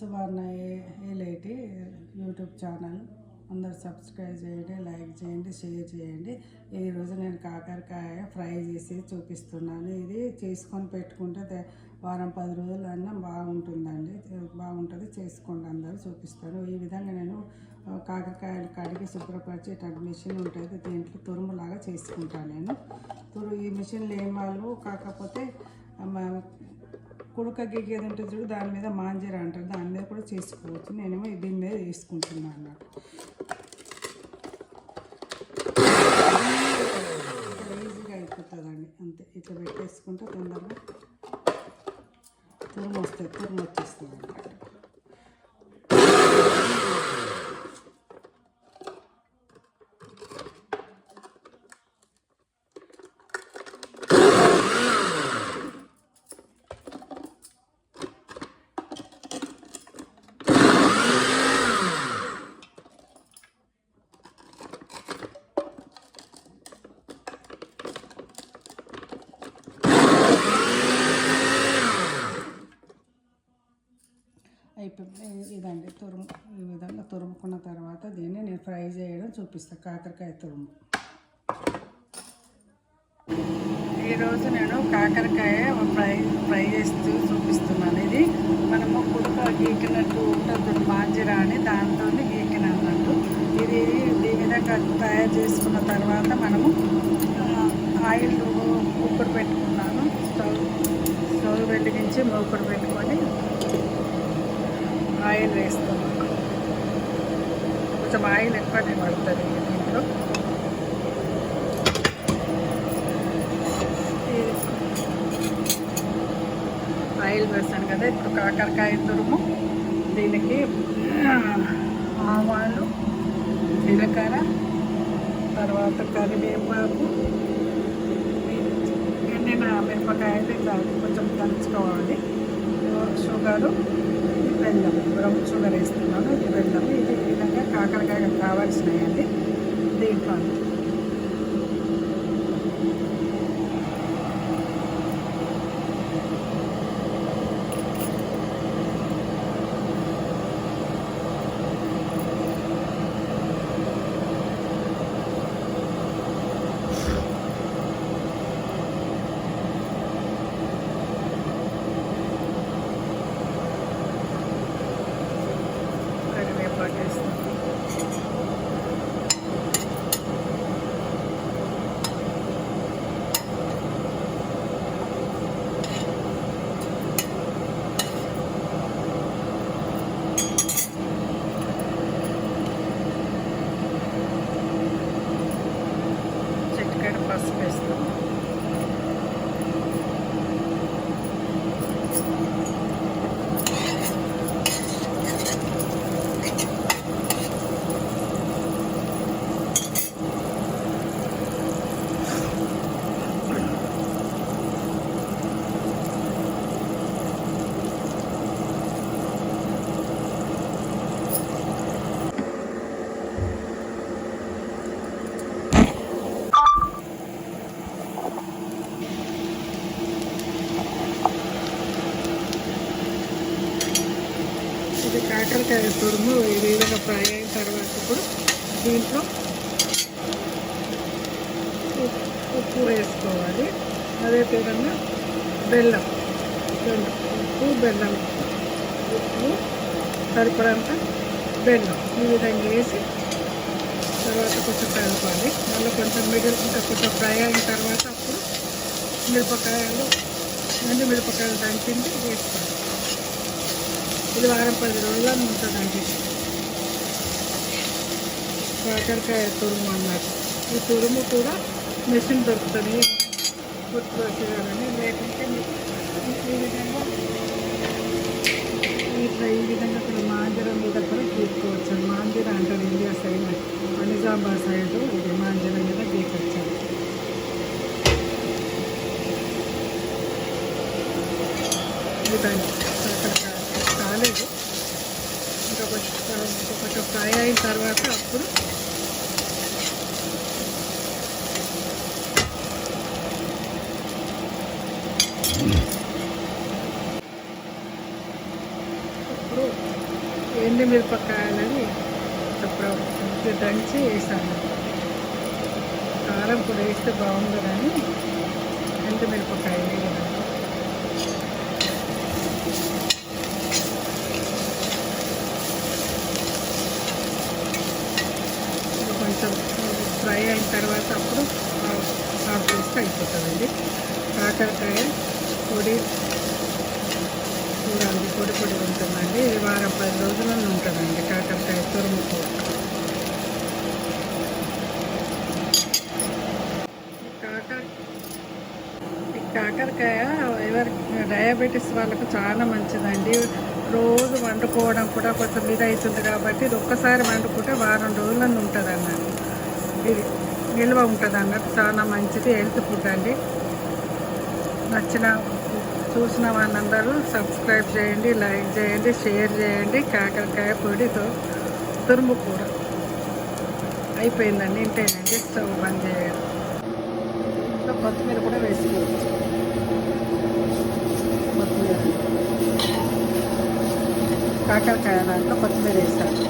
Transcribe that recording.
సువర్ణ Eleti YouTube channel అందరు subscribe చేయండి, like చేయండి, షేర్ చేయండి. ఈరోజు నేను కాకరకాయ ఫ్రై చేసి చూపిస్తున్నాను. ఇది చేసుకొని పెట్టుకుంటే వారం 10 రోజులన్నా బాగుంటుంది. చేసుకోండి, అందరూ చూపిస్తాను. ఈ విధంగా నేను కాకరకాయలు కడిగి శుభ్రపరిచి ఇట్లాంటి మిషన్ ఉంటుంది, దీంట్లో తురుములాగా చేసుకుంటాను నేను. ఈ మిషన్లు ఏం వాళ్ళు కాకపోతే కుడక గిగ్గేది ఉంటుంది చూడు, దాని మీద మాంజీరా అంటారు, దాని మీద కూడా చేసుకోవచ్చు. నేనేమో దీని మీద వేసుకుంటున్నాను అన్నట్టు. ఈజీగా అయిపోతుందండి, అంతే. ఇట్లా పెట్టేసుకుంటే తొందరగా తురుము వచ్చేస్తుంది అన్నమాట. ఇదండి తురుము. ఈ విధంగా తురుముకున్న తర్వాత దీన్ని నేను ఫ్రై చేయడం చూపిస్తాను. కాకరకాయ తురుము. ఈరోజు నేను కాకరకాయ ఫ్రై చేస్తూ చూపిస్తున్నాను. ఇది మనము కుడక గీకినట్టు ఉంటుంది, మాంజీరా అని, దాంతో గీకినట్టు. ఇది ఈ విధంగా తయారు చేసుకున్న తర్వాత మనము ఆయిల్ మూకుడు పెట్టుకున్నాను. స్టవ్ వెలిగించి మూకుడు పెట్టుకొని ఆయిల్ వేస్తున్నాను. కొంచెం ఆయిల్ ఎక్కువనే పడుతుంది దీంట్లో. ఆయిల్ వేస్తాను కదా. ఇప్పుడు కాకరకాయ తురుము, దీనికి ఆవాలు, జీలకర్ర, తర్వాత కరివేపాకు, ఎండిన మిరపకాయలు ఇలా కొంచెం దంచుకోవాలి. షుగరు, బెల్లం, బ్రౌన్ షుగర్ వేస్తున్నాను. ఇది బెల్లం. ఇది ఈ విధంగా కాకరకాయ కావాల్సినవి దీంట్లో. పసుపు వేస్తాం. కాకరకాయ తురుము ఈ విధంగా ఫ్రై అయిన తర్వాత ఇప్పుడు దీంట్లో ఉప్పు వేసుకోవాలి. అదే విధంగా బెల్లం, ఉప్పు, బెల్లం, ఉప్పు సరిపడంత బెల్లం ఈ విధంగా వేసి తర్వాత కొంచెం కలపాలి. మళ్ళీ కొంచెం కొంచెం ఫ్రై అయిన తర్వాత అప్పుడు మిరపకాయలు దంచింది వేసుకోవాలి. ఇది వారం 10 రోజులను ఉంటుందండి కాకరకాయ తురుము అన్నట్టు. ఈ తురుము కూడా మెషిన్ దొరుకుతుంది, గుర్తుకొచ్చేదాన్ని. లేకుంటే ఈ విధంగా కూడా మాంజీరా మీద కూడా గీక్కోవచ్చు. మాంజీరా అంటారు ఇండియా సైడ్, నిజామాబాద్ సైడ్ ఇది మాంజీరా మీద గీకొచ్చారు. కాకరకాయ కాలేదు, ఇంకా కొంచెం ఫ్రై అయిన తర్వాత అప్పుడు ఇప్పుడు ఎండుమిరపకాయలని దంచి వేసాను. కారం కూడా వేస్తే బాగుంటుందని ఎండుమిరపకాయ వేయడం. కొంచెం ఫ్రై అయిన తర్వాత అప్పుడు ఆఫ్ చేస్తే అయిపోతుందండి. కాకరకాయ పొడి చూడండి, పొడి పొడి ఉంటుందండి. ఇది వారం 10 రోజులలో ఉంటుందండి కాకరకాయ తురుము కూర. కాకరకాయ డయాబెటీస్ వాళ్ళకు చాలా మంచిదండి. రోజు వండుకోవడం కూడా కొంచెం ఇది అవుతుంది కాబట్టి ఇది ఒక్కసారి వండుకుంటే వారం రోజులను ఉంటుంది అన్నట్టు. ఇది నిల్వ ఉంటుంది అన్నట్టు. చాలా మంచిది, హెల్త్ ఫుడ్ అండి. చూసిన వాళ్ళందరూ సబ్స్క్రైబ్ చేయండి, లైక్ చేయండి, షేర్ చేయండి. కాకరకాయ పొడితో తురుము కూర అయిపోయిందండి. ఇంతేనండి. స్టవ్ బంద్ చేయాలి. ఇంకా కొత్తిమీర కూడా వేసుకోవచ్చు. కొత్తిమీర కాకరకాయ దాంట్లో కొత్తిమీర వేసాను.